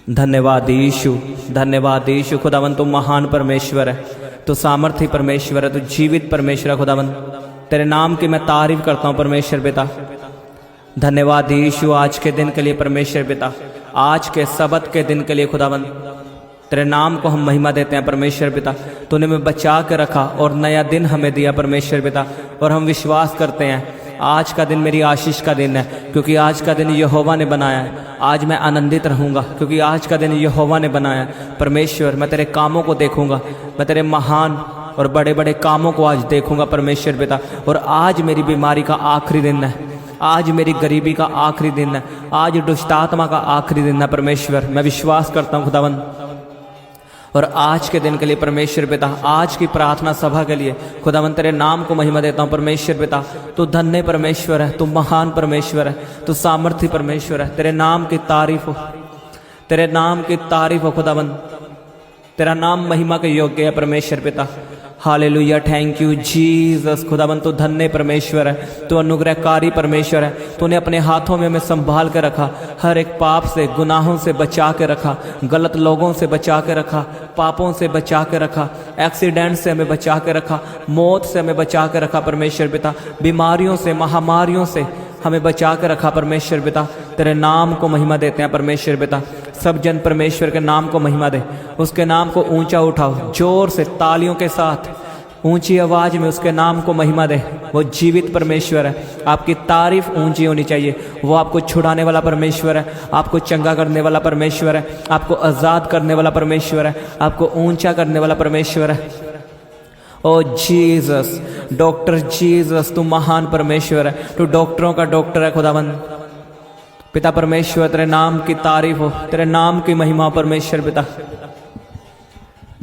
धन्यवाद यीशु, धन्यवाद यीशु। खुदावन तू महान परमेश्वर है, तू सामर्थी परमेश्वर है, तू जीवित परमेश्वर है। खुदावन तेरे नाम की मैं तारीफ करता हूँ परमेश्वर पिता। धन्यवाद यीशु आज के दिन के लिए परमेश्वर पिता, आज के सबत के दिन के लिए खुदावन तेरे नाम को हम महिमा देते हैं परमेश्वर पिता। तूने हमें बचा के रखा और नया दिन हमें दिया परमेश्वर पिता, और हम विश्वास करते हैं आज का दिन मेरी आशीष का दिन है, क्योंकि आज का दिन यहोवा ने बनाया है। आज मैं आनंदित रहूंगा क्योंकि आज का दिन यहोवा ने बनाया है। परमेश्वर मैं तेरे कामों को देखूंगा, मैं तेरे महान और बड़े बड़े कामों को आज देखूंगा परमेश्वर पिता। और आज मेरी बीमारी का आखिरी दिन है, आज मेरी गरीबी का आखिरी दिन है, आज दुष्टात्मा का आखिरी दिन है परमेश्वर। मैं विश्वास करता हूँ खुदावन, और आज के दिन के लिए परमेश्वर पिता, आज की प्रार्थना सभा के लिए खुदावन तेरे नाम को महिमा देता हूँ परमेश्वर पिता। तू धन्य परमेश्वर है, तू महान परमेश्वर है, तू सामर्थी परमेश्वर है। तेरे नाम की तारीफ हो, तेरे नाम की तारीफ हो खुदावन। तेरा नाम महिमा के योग्य है परमेश्वर पिता। Hallelujah, thank you Jesus. खुदावन तू धन्य परमेश्वर है, तू अनुग्रहकारी परमेश्वर है। तूने अपने हाथों में हमें संभाल के रखा, हर एक पाप से गुनाहों से बचा के रखा, गलत लोगों से बचा के रखा, पापों से बचा के रखा, एक्सीडेंट से हमें बचा के रखा, मौत से हमें बचा के रखा परमेश्वर पिता, बीमारियों से महामारियों से हमें बचा के रखा परमेश्वर पिता। तेरे नाम को महिमा देते हैं परमेश्वर पिता। सब जन परमेश्वर के नाम को महिमा दे, उसके नाम को ऊंचा उठाओ, जोर से तालियों के साथ ऊंची आवाज में उसके नाम को महिमा दे। वो जीवित परमेश्वर है, आपकी तारीफ ऊंची होनी चाहिए। वो आपको छुड़ाने वाला परमेश्वर है, आपको चंगा करने वाला परमेश्वर है, आपको आजाद करने वाला परमेश्वर है, आपको ऊंचा करने वाला परमेश्वर है। ओ जीसस, डॉक्टर जीसस तू महान परमेश्वर है, तू डॉक्टरों का डॉक्टर है खुदावन पिता परमेश्वर। तेरे नाम की तारीफ हो, तेरे नाम की महिमा हो परमेश्वर पिता।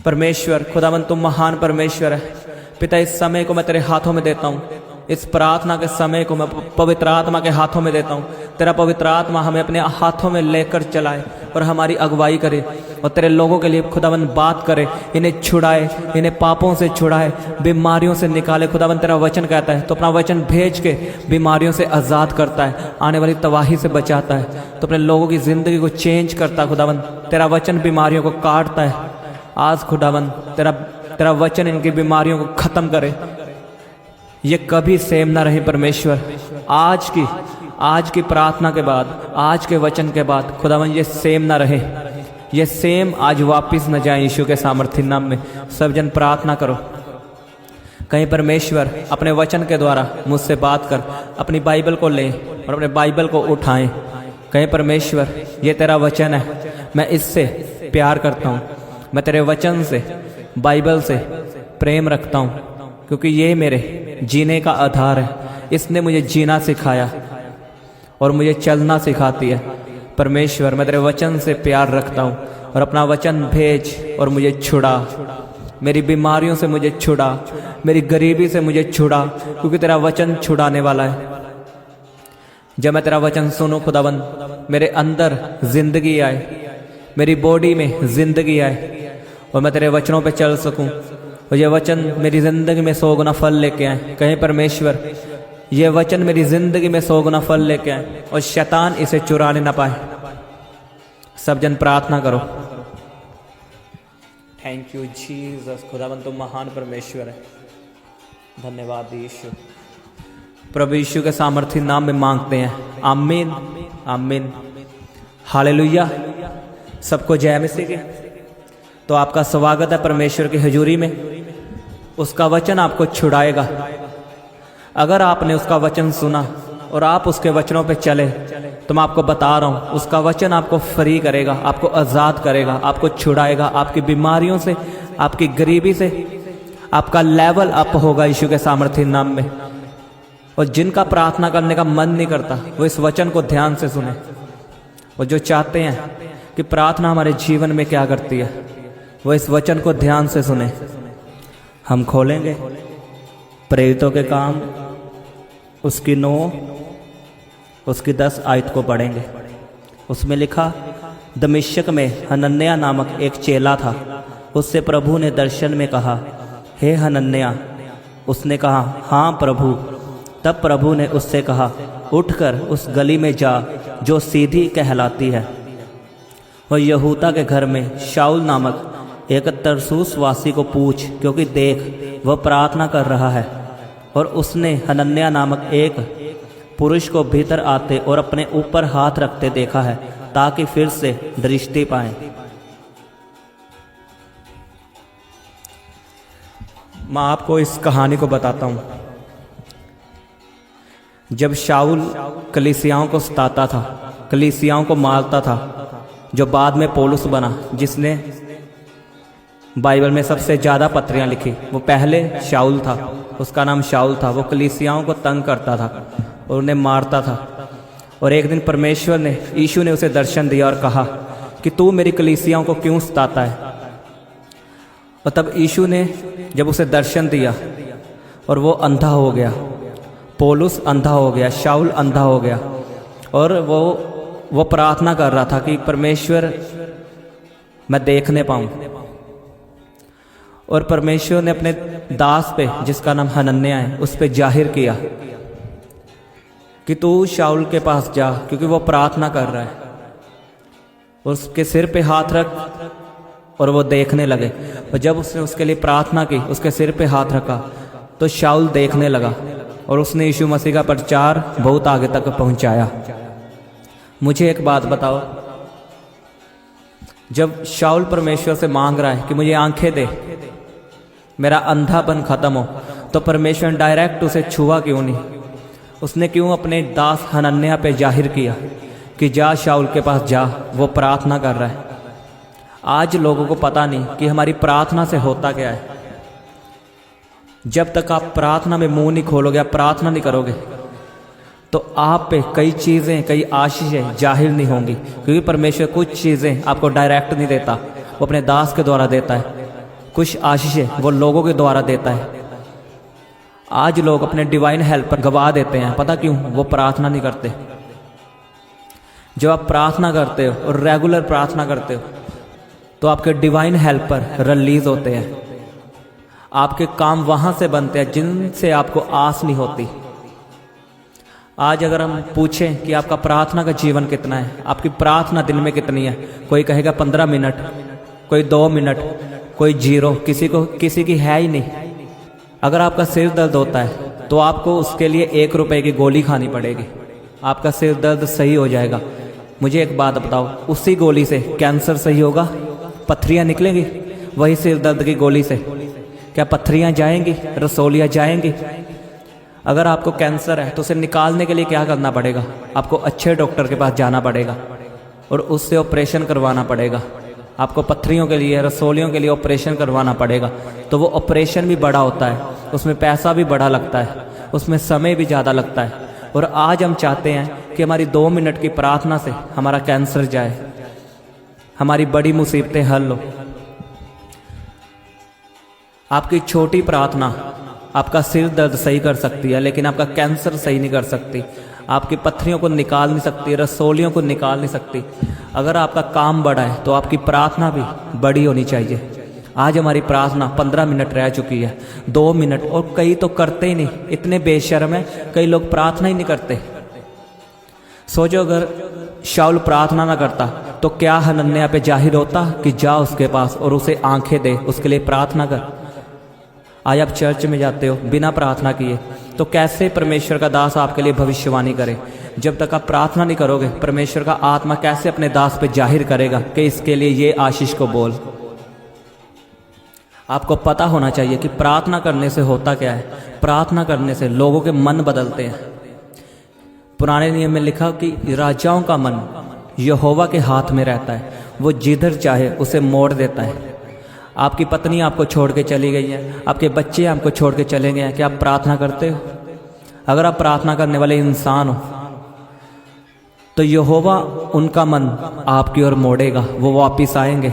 परमेश्वर खुदावन तू महान परमेश्वर है पिता। इस समय को मैं तेरे हाथों में देता हूँ, इस प्रार्थना के समय को मैं पवित्र आत्मा के हाथों में देता हूँ। तेरा पवित्र आत्मा हमें अपने हाथों में लेकर चलाए और हमारी अगुवाई करे, और तेरे लोगों के लिए खुदावन बात करे, इन्हें छुड़ाए, इन्हें पापों से छुड़ाए, बीमारियों से निकाले। खुदावन तेरा वचन कहता है तो अपना वचन भेज के बीमारियों से आज़ाद करता है, आने वाली तबाही से बचाता है, तो अपने लोगों की ज़िंदगी को चेंज करता है। खुदावन तेरा वचन बीमारियों को काटता है। आज खुदावन तेरा वचन इनकी बीमारियों को ख़त्म करे, ये कभी सेम ना रहे परमेश्वर। आज की प्रार्थना के बाद, आज के वचन के बाद खुदावन ये सेम ना रहे, ये सेम आज वापस न जाए यीशु के सामर्थी नाम में। सब जन प्रार्थना करो। कहीं परमेश्वर अपने वचन के द्वारा मुझसे बात कर, अपनी बाइबल को लें और अपने बाइबल को उठाएं। कहीं परमेश्वर ये तेरा वचन है, मैं इससे प्यार करता हूँ, मैं तेरे वचन से, बाइबल से प्रेम रखता हूँ, क्योंकि ये मेरे जीने का आधार है। इसने मुझे जीना सिखाया और मुझे चलना सिखाती है। परमेश्वर मैं तेरे वचन से प्यार रखता हूँ, और अपना वचन भेज और मुझे छुड़ा, मेरी बीमारियों से मुझे छुड़ा, मेरी गरीबी से मुझे छुड़ा, क्योंकि तेरा वचन छुड़ाने वाला है। जब मैं तेरा वचन सुनूं खुदावन, मेरे अंदर जिंदगी आए, मेरी बॉडी में जिंदगी आए, और मैं तेरे वचनों पे चल सकूं, और ये वचन मेरी ज़िंदगी में 100 गुना फल लेके आए। कहीं परमेश्वर ये वचन मेरी ज़िंदगी में 100 गुना फल लेके आए, और शैतान इसे चुराने ना पाए। सब जन प्रार्थना करो। Thank you Jesus. खुदावन तुम महान परमेश्वर है। धन्यवाद यीशु। प्रभु यीशु के सामर्थी नाम में मांगते हैं, आमीन आमीन। हालेलुया। सबको जय मसीह की। तो आपका स्वागत है परमेश्वर की हजूरी में। उसका वचन आपको छुड़ाएगा। अगर आपने उसका वचन सुना और आप उसके वचनों पे चले, तो मैं आपको बता रहा हूँ उसका वचन आपको फ्री करेगा, आपको आज़ाद करेगा, आपको छुड़ाएगा आपकी बीमारियों से, आपकी गरीबी से। आपका लेवल अप होगा यीशु के सामर्थी नाम में। और जिनका प्रार्थना करने का मन नहीं करता वो इस वचन को ध्यान से सुने, और जो चाहते हैं कि प्रार्थना हमारे जीवन में क्या करती है, वो इस वचन को ध्यान से सुने। हम खोलेंगे प्रेरितों के काम उसकी 9 उसकी 10 आयत को पढ़ेंगे। उसमें लिखा, दमिश्क में हनन्याह नामक एक चेला था। उससे प्रभु ने दर्शन में कहा, हे हनन्याह। उसने कहा, हाँ प्रभु। तब प्रभु ने उससे कहा, उठकर उस गली में जा जो सीधी कहलाती है, और यहूदा के घर में शाऊल नामक एक तरसूस वासी को पूछ, क्योंकि देख वह प्रार्थना कर रहा है। और उसने हनन्याह नामक एक पुरुष को भीतर आते और अपने ऊपर हाथ रखते देखा है, ताकि फिर से दृष्टि पाए। मैं आपको इस कहानी को बताता हूँ। जब शाऊल कलीसियाओं को सताता था, कलीसियाओं को मारता था, जो बाद में पौलुस बना, जिसने बाइबल में सबसे ज़्यादा पत्रियाँ लिखी, वो पहले शाऊल था। उसका नाम शाऊल था। वो कलीसियाओं को तंग करता था और उन्हें मारता था। और एक दिन परमेश्वर ने, यीशु ने उसे दर्शन दिया और कहा कि तू मेरी कलीसियाओं को क्यों सताता है। और तब यीशु ने जब उसे दर्शन दिया और वो अंधा हो गया, पौलुस अंधा हो गया, शाऊल अंधा हो गया, और वो प्रार्थना कर रहा था कि परमेश्वर मैं देखने पाऊँ। और परमेश्वर ने अपने दास पे, जिसका नाम हनन्याह है, उस पे जाहिर किया कि तू शाऊल के पास जा, क्योंकि वो प्रार्थना कर रहा है। उसके सिर पे हाथ रख और वो देखने लगे। और जब उसने उसके लिए प्रार्थना की, उसके सिर पे हाथ रखा, तो शाऊल देखने लगा और उसने यीशु मसीह का प्रचार बहुत आगे तक पहुंचाया। मुझे एक बात बताओ, जब शाऊल परमेश्वर से मांग रहा है कि मुझे आंखें दे, मेरा अंधापन खत्म हो, तो परमेश्वर ने डायरेक्ट उसे छुआ क्यों नहीं? उसने क्यों अपने दास हनन्याह पे जाहिर किया कि जा शाऊल के पास जा, वो प्रार्थना कर रहा है। आज लोगों को पता नहीं कि हमारी प्रार्थना से होता क्या है। जब तक आप प्रार्थना में मुंह नहीं खोलोगे, आप प्रार्थना नहीं करोगे, तो आप पे कई चीज़ें, कई आशीषें जाहिर नहीं होंगी। क्योंकि परमेश्वर कुछ चीज़ें आपको डायरेक्ट नहीं देता, वो अपने दास के द्वारा देता है। कुछ आशीषें वो लोगों के द्वारा देता है। आज लोग अपने डिवाइन हेल्प पर गवा देते हैं। पता क्यों? वो प्रार्थना नहीं करते। जब आप प्रार्थना करते हो और रेगुलर प्रार्थना करते हो, तो आपके डिवाइन हेल्पर रिलीज होते हैं। आपके काम वहाँ से बनते हैं जिनसे आपको आस नहीं होती। आज अगर हम पूछें कि आपका प्रार्थना का जीवन कितना है, आपकी प्रार्थना दिन में कितनी है, कोई कहेगा 15 मिनट, कोई 2 मिनट, कोई 0, किसी की है ही नहीं। अगर आपका सिर दर्द होता है तो आपको उसके लिए 1 रुपए की गोली खानी पड़ेगी, आपका सिर दर्द सही हो जाएगा। मुझे एक बात बताओ, उसी गोली से कैंसर सही होगा? पत्थरियाँ निकलेंगी वही सिर दर्द की गोली से? क्या पत्थरियाँ जाएंगी, रसोलियाँ जाएंगी? अगर आपको कैंसर है तो उसे निकालने के लिए क्या करना पड़ेगा? आपको अच्छे डॉक्टर के पास जाना पड़ेगा और उससे ऑपरेशन करवाना पड़ेगा। आपको पत्थरियों के लिए, रसोलियों के लिए ऑपरेशन करवाना पड़ेगा। तो वो ऑपरेशन भी बड़ा होता है, उसमें पैसा भी बड़ा लगता है, उसमें समय भी ज़्यादा लगता है। और आज हम चाहते हैं कि हमारी 2 मिनट की प्रार्थना से हमारा कैंसर जाए, हमारी बड़ी मुसीबतें हल हो। आपकी छोटी प्रार्थना आपका सिर दर्द सही कर सकती है, लेकिन आपका कैंसर सही नहीं कर सकती। आपकी पत्थरियों को निकाल नहीं सकती, रसोलियों को निकाल नहीं सकती। अगर आपका काम बड़ा है तो आपकी प्रार्थना भी बड़ी होनी चाहिए। आज हमारी प्रार्थना 15 मिनट रह चुकी है, 2 मिनट, और कई तो करते ही नहीं, इतने बेशर्म है, कई लोग प्रार्थना ही नहीं करते। सोचो, अगर शाऊल प्रार्थना ना करता तो क्या हनन्याह पे जाहिर होता कि जा उसके पास और उसे आंखें दे, उसके लिए प्रार्थना कर। आज आप चर्च में जाते हो बिना प्रार्थना किए, तो कैसे परमेश्वर का दास आपके लिए भविष्यवाणी करे? जब तक आप प्रार्थना नहीं करोगे, परमेश्वर का आत्मा कैसे अपने दास पे जाहिर करेगा कि इसके लिए ये आशीष को बोल? आपको पता होना चाहिए कि प्रार्थना करने से होता क्या है। प्रार्थना करने से लोगों के मन बदलते हैं। पुराने नियम में लिखा कि राजाओं का मन यहोवा के हाथ में रहता है, वो जिधर चाहे उसे मोड़ देता है। आपकी पत्नी आपको छोड़ के चली गई है, आपके बच्चे आपको छोड़ के चले गए हैं, क्या आप प्रार्थना करते हो? अगर आप प्रार्थना करने वाले इंसान हो तो यहोवा उनका मन आपकी ओर मोड़ेगा, वो वापिस आएंगे।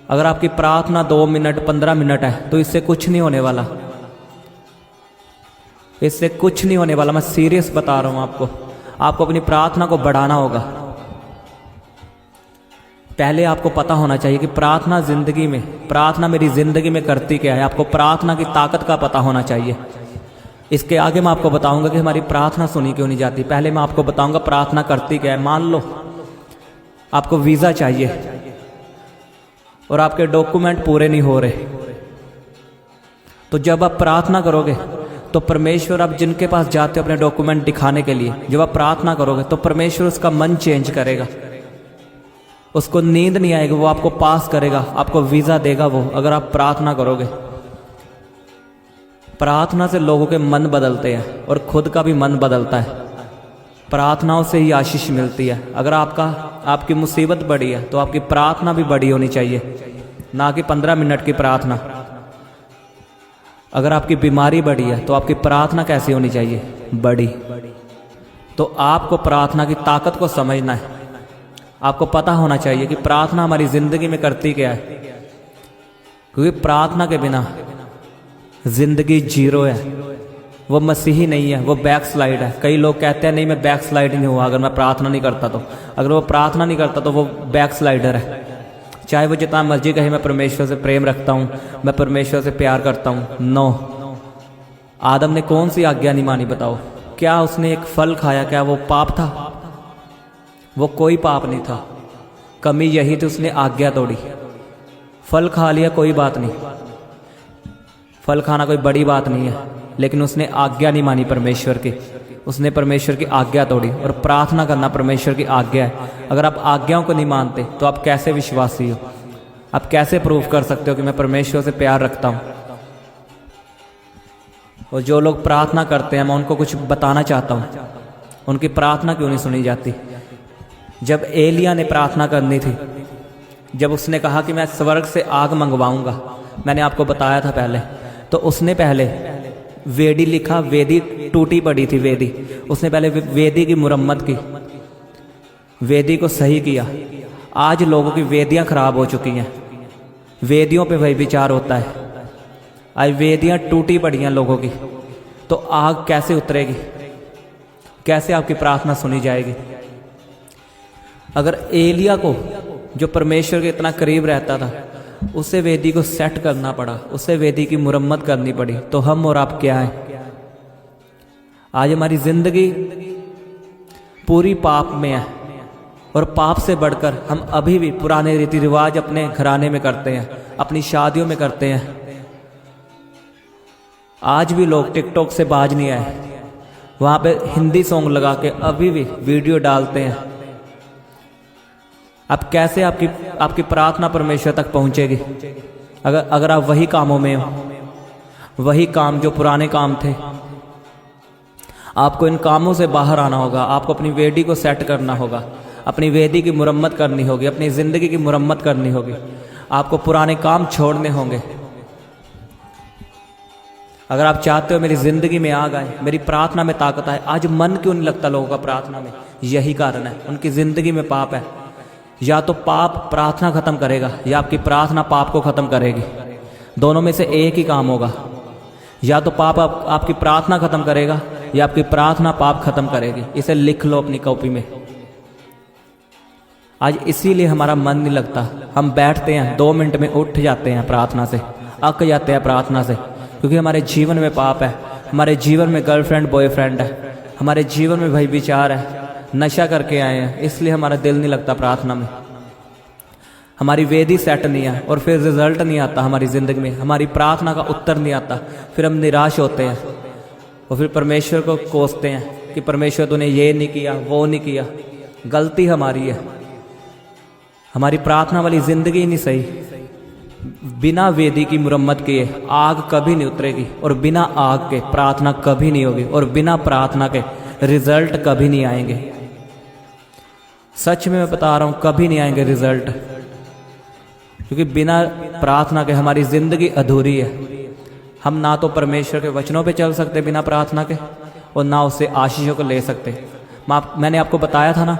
अगर आपकी प्रार्थना 2 मिनट 15 मिनट है तो इससे कुछ नहीं होने वाला, इससे कुछ नहीं होने वाला। मैं सीरियस बता रहा हूं आपको अपनी प्रार्थना को बढ़ाना होगा। पहले आपको पता होना चाहिए कि प्रार्थना जिंदगी में, प्रार्थना मेरी जिंदगी में करती क्या है। आपको प्रार्थना की ताकत का पता होना चाहिए। इसके आगे मैं आपको बताऊंगा कि हमारी प्रार्थना सुनी क्यों नहीं जाती। पहले मैं आपको बताऊंगा प्रार्थना करती क्या है। मान लो आपको वीज़ा चाहिए और आपके डॉक्यूमेंट पूरे नहीं हो रहे, तो जब आप प्रार्थना करोगे तो परमेश्वर, आप जिनके पास जाते हो अपने डॉक्यूमेंट दिखाने के लिए, जब आप प्रार्थना करोगे तो परमेश्वर उसका मन चेंज करेगा, उसको नींद नहीं आएगी, वो आपको पास करेगा, आपको वीज़ा देगा वो, अगर आप प्रार्थना करोगे। प्रार्थना से लोगों के मन बदलते हैं और खुद का भी मन बदलता है। प्रार्थनाओं से ही आशीष मिलती है। अगर आपकी मुसीबत बड़ी है तो आपकी प्रार्थना भी बड़ी होनी चाहिए, ना कि 15 मिनट की प्रार्थना। अगर आपकी बीमारी बड़ी है तो आपकी प्रार्थना कैसी होनी चाहिए? बड़ी। तो आपको प्रार्थना की ताकत को समझना है। आपको पता होना चाहिए कि प्रार्थना हमारी जिंदगी में करती क्या है, क्योंकि प्रार्थना के बिना जिंदगी जीरो है। वो मसीही नहीं है, वो बैक स्लाइड है। कई लोग कहते हैं नहीं, मैं बैक स्लाइड नहीं हुआ अगर मैं प्रार्थना नहीं करता तो। अगर वो प्रार्थना नहीं करता तो वो बैक स्लाइडर है। चाहे वो जितना मर्जी कहे मैं परमेश्वर से प्रेम रखता हूँ, मैं परमेश्वर से प्यार करता हूँ। नो, आदम ने कौन सी आज्ञा नहीं मानी बताओ? क्या उसने एक फल खाया, क्या वो पाप था? वो कोई पाप नहीं था। कमी यही थी, उसने आज्ञा तोड़ी। फल खा लिया कोई बात नहीं, फल खाना कोई बड़ी बात नहीं है, लेकिन उसने आज्ञा नहीं मानी परमेश्वर की। उसने परमेश्वर की आज्ञा तोड़ी। और प्रार्थना करना परमेश्वर की आज्ञा है। अगर आप आज्ञाओं को नहीं मानते तो आप कैसे विश्वासी हो? आप कैसे प्रूव कर सकते हो कि मैं परमेश्वर से प्यार रखता हूँ? और जो लोग प्रार्थना करते हैं, मैं उनको कुछ बताना चाहता हूँ, उनकी प्रार्थना क्यों नहीं सुनी जाती? जब एलिया ने प्रार्थना करनी थी, जब उसने कहा कि मैं स्वर्ग से आग मंगवाऊंगा, मैंने आपको बताया था पहले, तो उसने पहले वेदी लिखा। वेदी टूटी पड़ी थी वेदी, उसने पहले वेदी की मुरम्मत की, वेदी को सही किया। आज लोगों की वेदियां खराब हो चुकी हैं, वेदियों पे वही विचार होता है। आज वेदियां टूटी पड़ी हैं लोगों की, तो आग कैसे उतरेगी? कैसे आपकी प्रार्थना सुनी जाएगी? अगर एलिया को, जो परमेश्वर के इतना करीब रहता था, उसे वेदी को सेट करना पड़ा, उसे वेदी की मुरम्मत करनी पड़ी, तो हम और आप क्या हैं? आज हमारी जिंदगी पूरी पाप में है, और पाप से बढ़कर हम अभी भी पुराने रीति रिवाज अपने घराने में करते हैं, अपनी शादियों में करते हैं। आज भी लोग टिकटॉक से बाज नहीं आए, वहां पे हिंदी सॉन्ग लगा के अभी भी वीडियो डालते हैं। अब कैसे आपकी प्रार्थना परमेश्वर तक पहुंचेगी? अगर आप वही कामों में हो, वही काम जो पुराने काम थे। आपको इन कामों से बाहर आना होगा। आपको अपनी वेदी को सेट करना होगा, अपनी वेदी की मुरम्मत करनी होगी, अपनी जिंदगी की मुरम्मत करनी होगी। आपको पुराने काम छोड़ने होंगे। अगर आप चाहते हो मेरी जिंदगी में आग आए, मेरी प्रार्थना में ताकत आए। आज मन क्यों नहीं लगता लोगों का प्रार्थना में? यही कारण है, उनकी जिंदगी में पाप है। या तो पाप प्रार्थना खत्म करेगा, या आपकी प्रार्थना पाप को खत्म करेगी। दोनों में से एक ही काम होगा। या तो पाप आपकी प्रार्थना खत्म करेगा, या आपकी प्रार्थना पाप खत्म करेगी। इसे लिख लो अपनी कॉपी में। आज इसीलिए हमारा मन नहीं लगता। हम बैठते हैं, 2 मिनट में उठ जाते हैं प्रार्थना से, अक जाते हैं प्रार्थना से, क्योंकि हमारे जीवन में पाप है। हमारे जीवन में गर्लफ्रेंड बॉयफ्रेंड है, हमारे जीवन में भाई विचार है, नशा करके आए हैं, इसलिए हमारा दिल नहीं लगता प्रार्थना में। हमारी वेदी सेट नहीं है, और फिर रिजल्ट नहीं आता हमारी ज़िंदगी में, हमारी प्रार्थना का उत्तर नहीं आता। फिर हम निराश होते हैं और फिर परमेश्वर को कोसते हैं कि परमेश्वर तूने ये नहीं किया, वो नहीं किया। गलती हमारी है, हमारी प्रार्थना वाली ज़िंदगी ही नहीं सही। बिना वेदी की मुरम्मत किए आग कभी नहीं उतरेगी, और बिना आग के प्रार्थना कभी नहीं होगी, और बिना प्रार्थना के रिजल्ट कभी नहीं आएंगे। सच में मैं बता रहा हूं, कभी नहीं आएंगे रिजल्ट, क्योंकि बिना प्रार्थना के हमारी जिंदगी अधूरी है। हम ना तो परमेश्वर के वचनों पे चल सकते बिना प्रार्थना के, और ना उससे आशीषों को ले सकते। मैंने आपको बताया था ना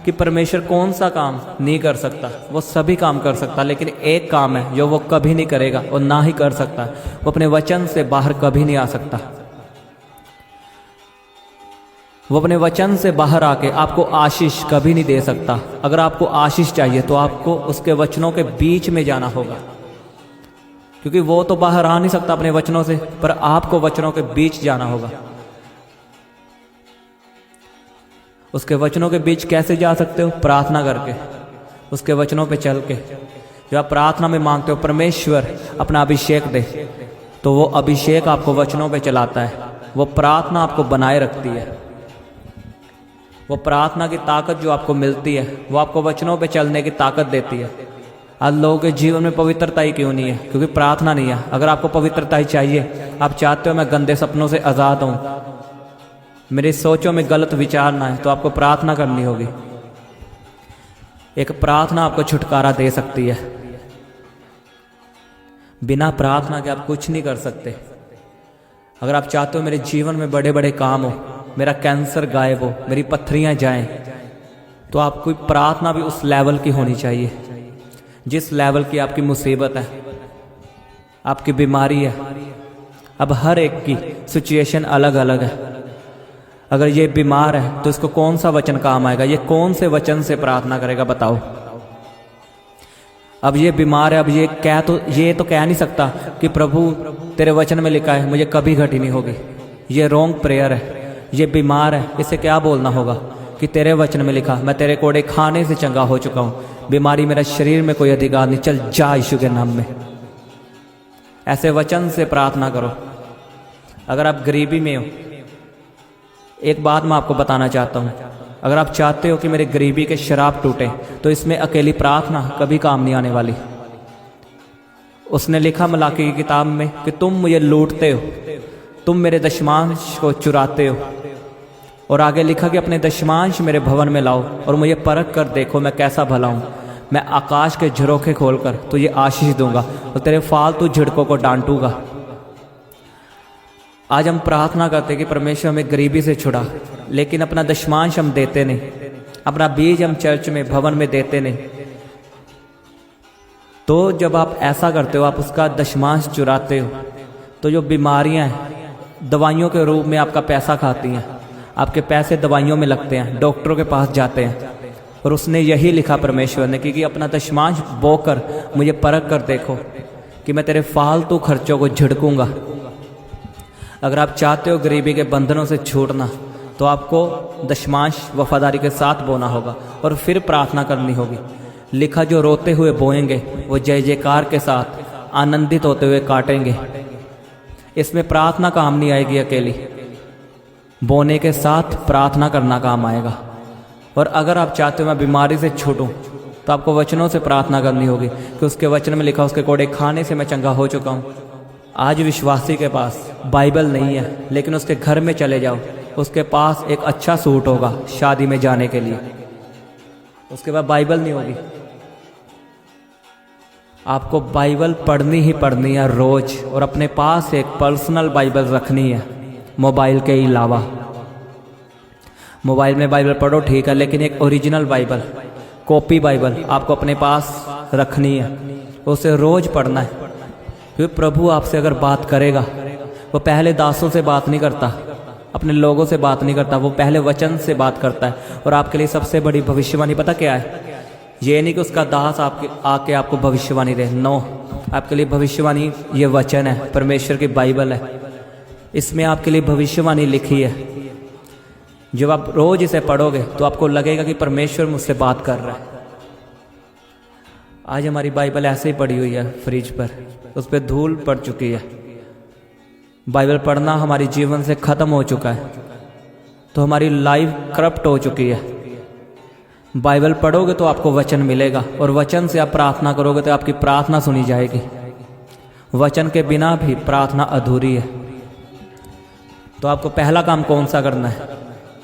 कि परमेश्वर कौन सा काम नहीं कर सकता? वो सभी काम कर सकता, लेकिन एक काम है जो वो कभी नहीं करेगा और ना ही कर सकता। वो अपने वचन से बाहर कभी नहीं आ सकता। वो अपने वचन से बाहर आके आपको आशीष कभी नहीं दे सकता। अगर आपको आशीष चाहिए तो आपको उसके वचनों के बीच में जाना होगा, क्योंकि वो तो बाहर आ नहीं सकता अपने वचनों से, पर आपको वचनों के बीच जाना होगा। उसके वचनों के बीच कैसे जा सकते हो? प्रार्थना करके। उसके वचनों पे चल के जब आप प्रार्थना में मांगते हो परमेश्वर अपना अभिषेक दे, तो वो अभिषेक आपको वचनों पे चलाता है। वो प्रार्थना आपको बनाए रखती है। वो प्रार्थना की ताकत जो आपको मिलती है वो आपको वचनों पे चलने की ताकत देती है। आज लोगों के जीवन में पवित्रता ही क्यों नहीं है? क्योंकि प्रार्थना नहीं है। अगर आपको पवित्रता ही चाहिए, आप चाहते हो मैं गंदे सपनों से आज़ाद हूँ, मेरी सोचों में गलत विचार ना है, तो आपको प्रार्थना करनी होगी। एक प्रार्थना आपको छुटकारा दे सकती है। बिना प्रार्थना के आप कुछ नहीं कर सकते। अगर आप चाहते हो मेरे जीवन में बड़े बड़े काम हो, मेरा कैंसर गायब हो, मेरी पत्थरियां जाएं, तो आपको प्रार्थना भी उस लेवल की होनी चाहिए जिस लेवल की आपकी मुसीबत है, आपकी बीमारी है। अब हर एक की सिचुएशन अलग अलग है। अगर ये बीमार है तो इसको कौन सा वचन काम आएगा? ये कौन से वचन से प्रार्थना करेगा बताओ? अब ये बीमार है, अब ये तो कह नहीं सकता कि प्रभु तेरे वचन में लिखा है मुझे कभी घटी नहीं होगी। ये रॉन्ग प्रेयर है। ये बीमार है, इसे क्या बोलना होगा कि तेरे वचन में लिखा मैं तेरे कोड़े खाने से चंगा हो चुका हूं, बीमारी मेरा शरीर में कोई अधिकार नहीं, चल जा यीशु के नाम में। ऐसे वचन से प्रार्थना करो। अगर आप गरीबी में हो, एक बात मैं आपको बताना चाहता हूं, अगर आप चाहते हो कि मेरे गरीबी के शराब टूटे, तो इसमें अकेली प्रार्थना कभी काम नहीं आने वाली। उसने लिखा मलाकी की किताब में कि तुम मुझे लूटते हो, तुम मेरे दशमांश को चुराते हो, और आगे लिखा कि अपने दशमांश मेरे भवन में लाओ और मुझे परख कर देखो मैं कैसा भला हूं। मैं आकाश के झरोखे खोलकर तुझे आशीष दूंगा और तेरे फालतू झिड़कों को डांटूंगा। आज हम प्रार्थना करते कि परमेश्वर हमें गरीबी से छुड़ा, लेकिन अपना दशमांश हम देते नहीं, अपना बीज हम चर्च में भवन में देते नहीं। तो जब आप ऐसा करते हो, आप उसका दशमांश चुराते हो, तो जो बीमारियां हैं दवाइयों के रूप में आपका पैसा खाती हैं, आपके पैसे दवाइयों में लगते हैं, डॉक्टरों के पास जाते हैं। और उसने यही लिखा परमेश्वर ने कि अपना दशमांश बोकर मुझे परख कर देखो कि मैं तेरे फालतू खर्चों को झिड़कूंगा। अगर आप चाहते हो गरीबी के बंधनों से छूटना, तो आपको दशमांश वफादारी के साथ बोना होगा और फिर प्रार्थना करनी होगी। लिखा जो रोते हुए बोएंगे वो जय जयकार के साथ आनंदित होते हुए काटेंगे। इसमें प्रार्थना काम नहीं आएगी अकेली, बोने के साथ प्रार्थना करना काम आएगा। और अगर आप चाहते हो मैं बीमारी से छूटूं, तो आपको वचनों से प्रार्थना करनी होगी कि उसके वचन में लिखा उसके कोड़े खाने से मैं चंगा हो चुका हूँ। आज विश्वासी के पास बाइबल नहीं है, लेकिन उसके घर में चले जाओ, उसके पास एक अच्छा सूट होगा शादी में जाने के लिए, उसके बाद बाइबल नहीं होगी। आपको बाइबल पढ़नी ही पढ़नी है रोज, और अपने पास एक पर्सनल बाइबल रखनी है मोबाइल के अलावा। मोबाइल में बाइबल पढ़ो ठीक है, लेकिन एक ओरिजिनल बाइबल, कॉपी बाइबल आपको अपने पास रखनी है, उसे रोज पढ़ना है। क्योंकि प्रभु आपसे अगर बात करेगा, वो पहले दासों से बात नहीं करता, अपने लोगों से बात नहीं करता, वो पहले वचन से बात करता है। और आपके लिए सबसे बड़ी भविष्यवाणी पता क्या है? ये नहीं कि उसका दास आके आपको भविष्यवाणी दे, नो, आपके लिए भविष्यवाणी ये वचन है, परमेश्वर की बाइबल है, इसमें आपके लिए भविष्यवाणी लिखी है। जब आप रोज इसे पढ़ोगे तो आपको लगेगा कि परमेश्वर मुझसे बात कर रहा है। आज हमारी बाइबल ऐसे ही पड़ी हुई है फ्रिज पर, उस पर धूल पड़ चुकी है। बाइबल पढ़ना हमारे जीवन से खत्म हो चुका है, तो हमारी लाइफ करप्ट हो चुकी है। बाइबल पढ़ोगे तो आपको वचन मिलेगा, और वचन से आप प्रार्थना करोगे तो आपकी प्रार्थना सुनी जाएगी। वचन के बिना भी प्रार्थना अधूरी है। तो आपको पहला काम कौन सा करना है?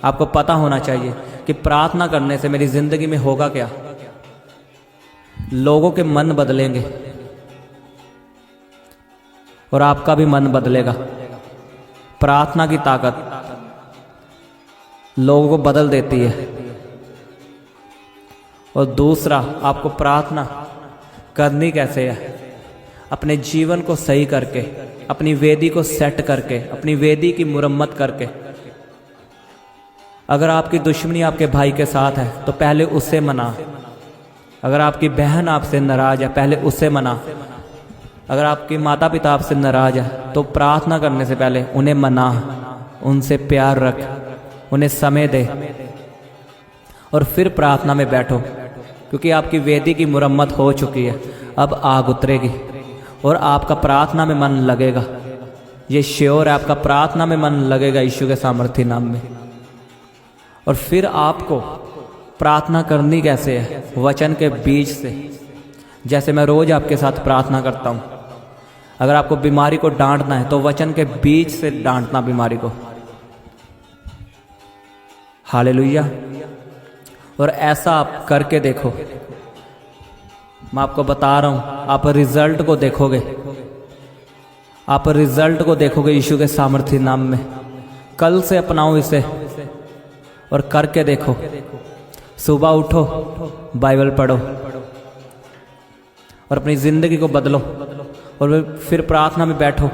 आपको पता होना चाहिए कि प्रार्थना करने से मेरी जिंदगी में होगा क्या। लोगों के मन बदलेंगे और आपका भी मन बदलेगा। प्रार्थना की ताकत लोगों को बदल देती है। और दूसरा, आपको प्रार्थना करनी कैसे है? अपने जीवन को सही करके, अपनी वेदी को सेट करके, अपनी वेदी की मुरम्मत करके। अगर आपकी दुश्मनी आपके भाई के साथ है तो पहले उससे मना। अगर आपकी बहन आपसे नाराज है पहले उससे मना। अगर आपके माता पिता आपसे नाराज है तो प्रार्थना करने से पहले उन्हें मना, उनसे प्यार रख, उन्हें समय दे और फिर प्रार्थना में बैठो। क्योंकि आपकी वेदी की मुरम्मत हो चुकी है। अब आग उतरेगी और आपका प्रार्थना में मन लगेगा। ये श्योर है, आपका प्रार्थना में मन लगेगा यीशु के सामर्थी नाम में। और फिर आपको प्रार्थना करनी कैसे है? वचन के बीज से, जैसे मैं रोज आपके साथ प्रार्थना करता हूं। अगर आपको बीमारी को डांटना है तो वचन के बीज से डांटना बीमारी को। हालेलुया। और ऐसा आप करके देखो, मैं आपको बता रहा हूं, आप रिजल्ट को देखोगे। आप रिजल्ट को देखोगे यीशु के सामर्थी नाम में। कल से अपनाओ इसे और करके देखो। सुबह उठो, बाइबल पढ़ो और अपनी जिंदगी को बदलो। और फिर प्रार्थना में बैठो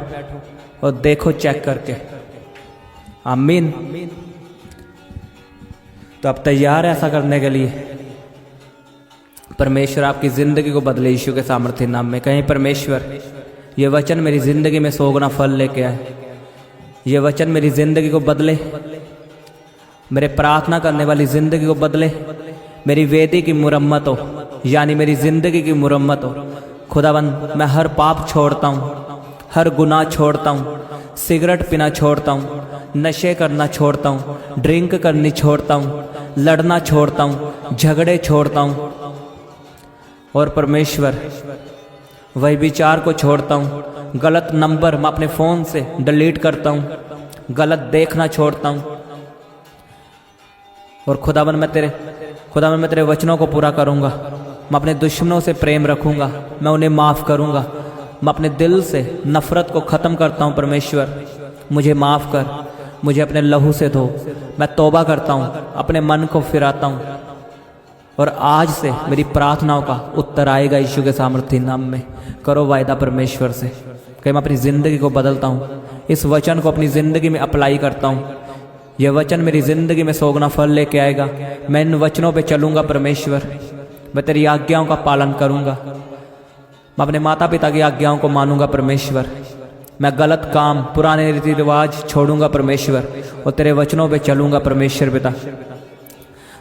और देखो चेक करके। आमीन। तो आप तैयार है ऐसा करने के लिए? परमेश्वर आपकी जिंदगी को बदले यीशु के सामर्थ्य नाम में। कहीं परमेश्वर ये वचन मेरी जिंदगी में 100 गुना फल लेके आए। ये वचन मेरी जिंदगी को बदले, मेरे प्रार्थना करने वाली जिंदगी को बदले, मेरी वेदी की मुरम्मत हो, यानी मेरी जिंदगी की मुरम्मत हो। खुदाबंद, मैं हर पाप छोड़ता हूँ, हर गुनाह छोड़ता हूँ, सिगरेट पीना छोड़ता हूँ, नशे करना छोड़ता हूँ, ड्रिंक करनी छोड़ता हूँ, लड़ना छोड़ता हूँ, झगड़े छोड़ता हूँ। और परमेश्वर वही विचार को छोड़ता हूँ। गलत नंबर मैं अपने फ़ोन से डिलीट करता हूँ, गलत देखना छोड़ता हूँ। और खुदावन मैं तेरे वचनों को पूरा करूँगा। मैं अपने दुश्मनों से प्रेम रखूँगा, मैं उन्हें माफ़ करूँगा। मैं अपने दिल से नफ़रत को ख़त्म करता हूँ। परमेश्वर मुझे माफ़ कर, मुझे अपने लहू से धो। मैं तौबा करता हूँ, अपने मन को फिराता हूँ। और आज से मेरी प्रार्थनाओं का उत्तर आएगा यीशु के सामर्थ्य नाम में। करो वायदा परमेश्वर से। कहीं मैं अपनी ज़िंदगी को बदलता हूँ, इस वचन को अपनी ज़िंदगी में अप्लाई करता हूँ। यह वचन मेरी ज़िंदगी में 100 गुना फल लेके आएगा। मैं इन वचनों पे चलूँगा परमेश्वर। मैं तेरी आज्ञाओं का पालन करूँगा। मैं अपने माता पिता की आज्ञाओं को मानूंगा परमेश्वर। मैं गलत काम, पुराने रीति रिवाज छोड़ूंगा परमेश्वर और तेरे वचनों पे चलूँगा परमेश्वर पिता।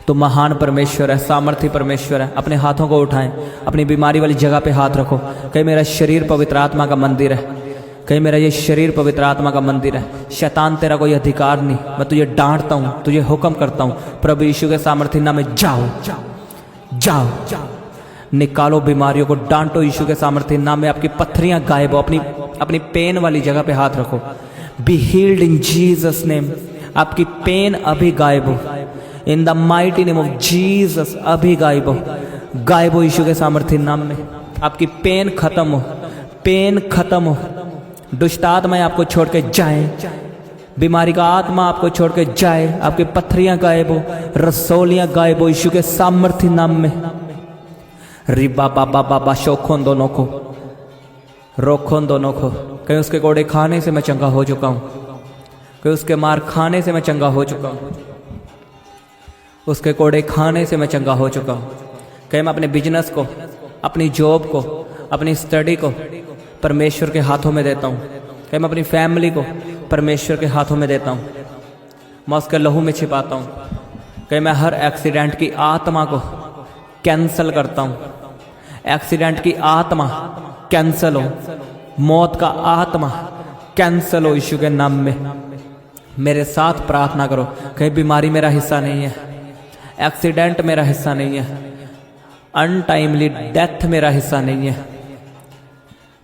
तो महान परमेश्वर है, सामर्थी परमेश्वर है। अपने हाथों को उठाएं, अपनी बीमारी वाली जगह पे हाथ रखो। कहीं मेरा शरीर पवित्र आत्मा का मंदिर है, कहीं मेरा ये शरीर पवित्र आत्मा का मंदिर है। शैतान तेरा कोई अधिकार नहीं। मैं तुझे डांटता हूँ, तुझे हुक्म करता हूँ प्रभु यीशु के सामर्थ्य नाम में, जाओ जाओ, निकालो बीमारियों को, डांटो यीशु के सामर्थ्य नाम में। आपकी पत्थरियां गायब हो, अपनी पेन वाली जगह पे हाथ रखो। Be healed in Jesus name. आपकी पेन अभी गायब हो, in the mighty name of Jesus. अभी गायब हो यीशु के सामर्थ्य नाम में। आपकी पेन खत्म हो, पेन खत्म हो। दुष्ट आत्माएं आपको छोड़ के जाए, बीमारी का आत्मा आपको छोड़ के जाए। आपकी पत्थरियां गायब हो, रसौलियां गायब हो यीशु के सामर्थ्य नाम में। रिबा बाबा बाबा शोखों दोनों को, रोखों दोनों को। कहीं उसके कोड़े खाने से मैं चंगा हो चुका हूँ, कहीं उसके मार खाने से मैं चंगा हो चुका हूँ, उसके कोड़े खाने से मैं चंगा हो चुका हूँ। कहीं मैं अपने बिजनेस को, अपनी जॉब को, अपनी स्टडी को परमेश्वर के हाथों में देता हूँ। कहीं मैं अपनी फैमिली को परमेश्वर के हाथों में देता हूँ, मैं उसके लहू में छिपाता हूँ। कहीं मैं हर एक्सीडेंट की आत्मा को कैंसल करता हूँ। एक्सीडेंट की आत्मा कैंसल हो, मौत का आत्मा कैंसल हो यीशु के नाम में। मेरे साथ प्रार्थना करो। कहीं बीमारी मेरा हिस्सा नहीं है, एक्सीडेंट मेरा हिस्सा नहीं है, अनटाइमली डेथ मेरा हिस्सा नहीं है।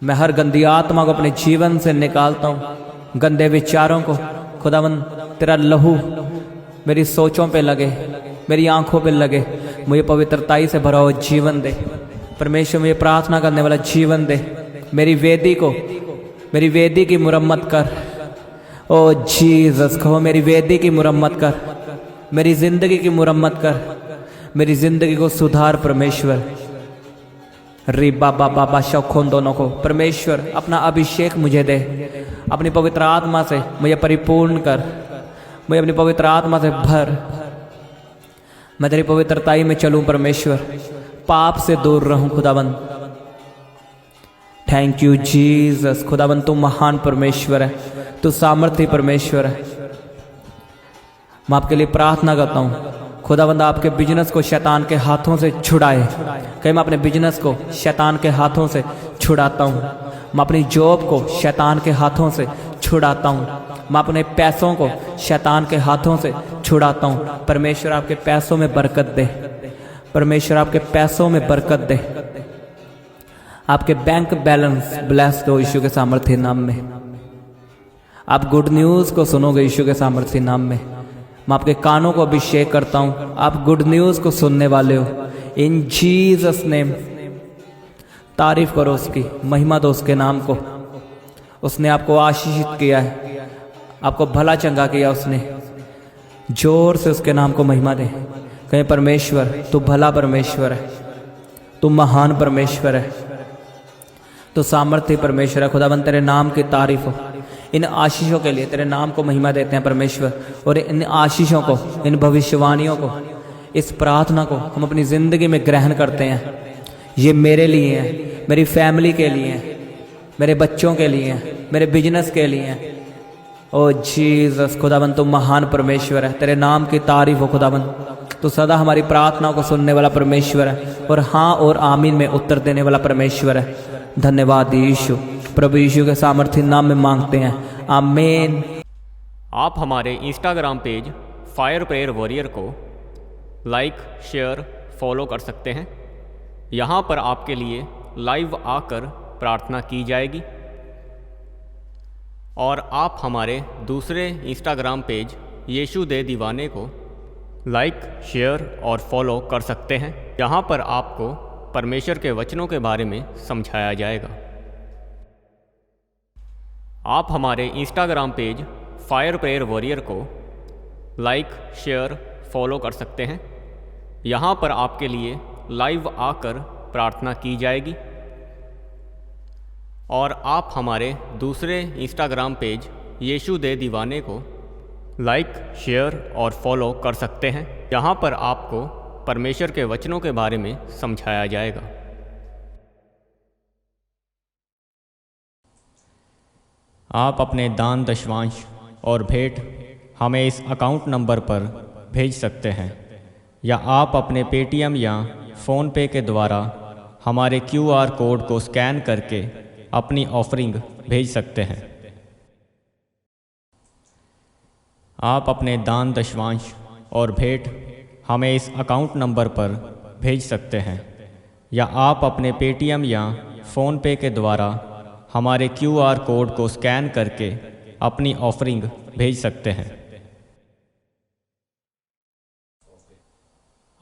मैं हर गंदी आत्मा को अपने जीवन से निकालता हूँ, गंदे विचारों को। खुदावन तेरा लहू मेरी सोचों पे लगे, मेरी आंखों पे लगे। मुझे पवित्रताई से भरा हुआ जीवन दे परमेश्वर। मुझे प्रार्थना करने वाला जीवन दे। मेरी वेदी की मुरम्मत कर। ओ जीसस, कहो मेरी वेदी की मुरम्मत कर, मेरी जिंदगी की मुरम्मत कर, मेरी जिंदगी को सुधार परमेश्वर। री बाबा बाबा शौखों दोनों को परमेश्वर अपना अभिषेक मुझे दे। अपनी पवित्र आत्मा से मुझे परिपूर्ण कर, मुझे अपनी पवित्र आत्मा से भर। मैं तेरी पवित्रताई में चलूं परमेश्वर, पाप से दूर रहूं खुदावन। Thank you Jesus. खुदावन तू महान परमेश्वर है, तू सामर्थ्य परमेश्वर है। मैं आपके लिए प्रार्थना करता हूं। खुदावंद आपके बिजनेस को शैतान के हाथों से छुड़ाए। कहीं मैं अपने बिजनेस को शैतान के हाथों से छुड़ाता हूँ। मैं अपनी जॉब को शैतान के हाथों से छुड़ाता हूँ। मैं अपने पैसों को शैतान के हाथों से छुड़ाता हूँ। परमेश्वर आपके पैसों में बरकत दे। परमेश्वर आपके पैसों में बरकत दे। आपके बैंक बैलेंस ब्लेस्ड हो यीशु के सामर्थ्य नाम में। आप गुड न्यूज़ को सुनोगे यीशु के सामर्थ्य नाम में। मैं आपके कानों को अभिषेक करता हूँ, आप गुड न्यूज़ को सुनने वाले हो। इन जीसस नेम तारीफ करो उसकी, महिमा दो उसके नाम को। उसने आपको आशीषित किया है, आपको भला चंगा किया उसने। जोर से उसके नाम को महिमा दे। कहें परमेश्वर तू भला परमेश्वर है, तू महान परमेश्वर है, तू सामर्थ्य परमेश्वर है। खुदाबंद तेरे नाम की तारीफ हो। इन आशीषों के लिए तेरे नाम को महिमा देते हैं परमेश्वर। और इन आशीषों को, इन भविष्यवाणियों को, इस प्रार्थना को हम अपनी ज़िंदगी में ग्रहण करते हैं। ये मेरे लिए है, मेरी फैमिली के लिए है, मेरे बच्चों के लिए है, मेरे बिजनेस के लिए है। ओ जीसस खुदाबंद तू महान परमेश्वर है। तेरे नाम की तारीफ हो खुदाबंद। तो सदा हमारी प्रार्थनाओं को सुनने वाला परमेश्वर है और हाँ और आमीन में उत्तर देने वाला परमेश्वर है। धन्यवाद यीशु। प्रभु यीशु के सामर्थ्य नाम में मांगते हैं, आमीन। आप हमारे Instagram page fire prayer warrior को लाइक, शेयर, फॉलो कर सकते हैं। यहाँ पर आपके लिए लाइव आकर प्रार्थना की जाएगी। और आप हमारे दूसरे इंस्टाग्राम पेज यीशु दे दीवाने को लाइक, शेयर और फॉलो कर सकते हैं। यहाँ पर आपको परमेश्वर के वचनों के बारे में समझाया जाएगा। आप हमारे Instagram page fire prayer warrior को लाइक, शेयर, फॉलो कर सकते हैं। यहाँ पर आपके लिए लाइव आकर प्रार्थना की जाएगी। और आप हमारे दूसरे इंस्टाग्राम पेज यीशु दे दीवाने को लाइक, शेयर और फॉलो कर सकते हैं। यहाँ पर आपको परमेश्वर के वचनों के बारे में समझाया जाएगा। आप अपने दान, दशवांश और भेंट हमें इस अकाउंट नंबर पर भेज सकते हैं, या आप अपने पेटीएम या फ़ोनपे के द्वारा हमारे QR कोड को स्कैन करके अपनी ऑफरिंग भेज सकते हैं। आप अपने दान, दशवांश और भेंट हमें इस अकाउंट नंबर पर भेज सकते हैं, या आप अपने पेटीएम या फ़ोनपे के द्वारा हमारे QR कोड को स्कैन करके अपनी ऑफरिंग भेज सकते हैं।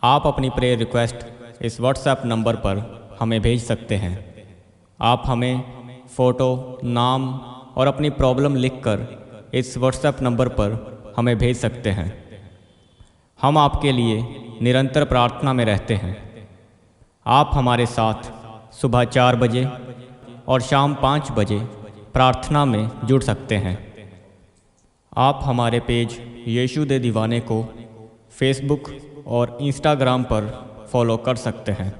आप अपनी प्रेयर रिक्वेस्ट इस व्हाट्सएप नंबर पर हमें भेज सकते हैं। आप हमें फ़ोटो, नाम और अपनी प्रॉब्लम लिखकर इस व्हाट्सएप नंबर पर हमें भेज सकते हैं। हम आपके लिए निरंतर प्रार्थना में रहते हैं। आप हमारे साथ सुबह 4 बजे और शाम 5 बजे प्रार्थना में जुड़ सकते हैं। आप हमारे पेज यीशु दे दीवाने को फेसबुक और इंस्टाग्राम पर फॉलो कर सकते हैं।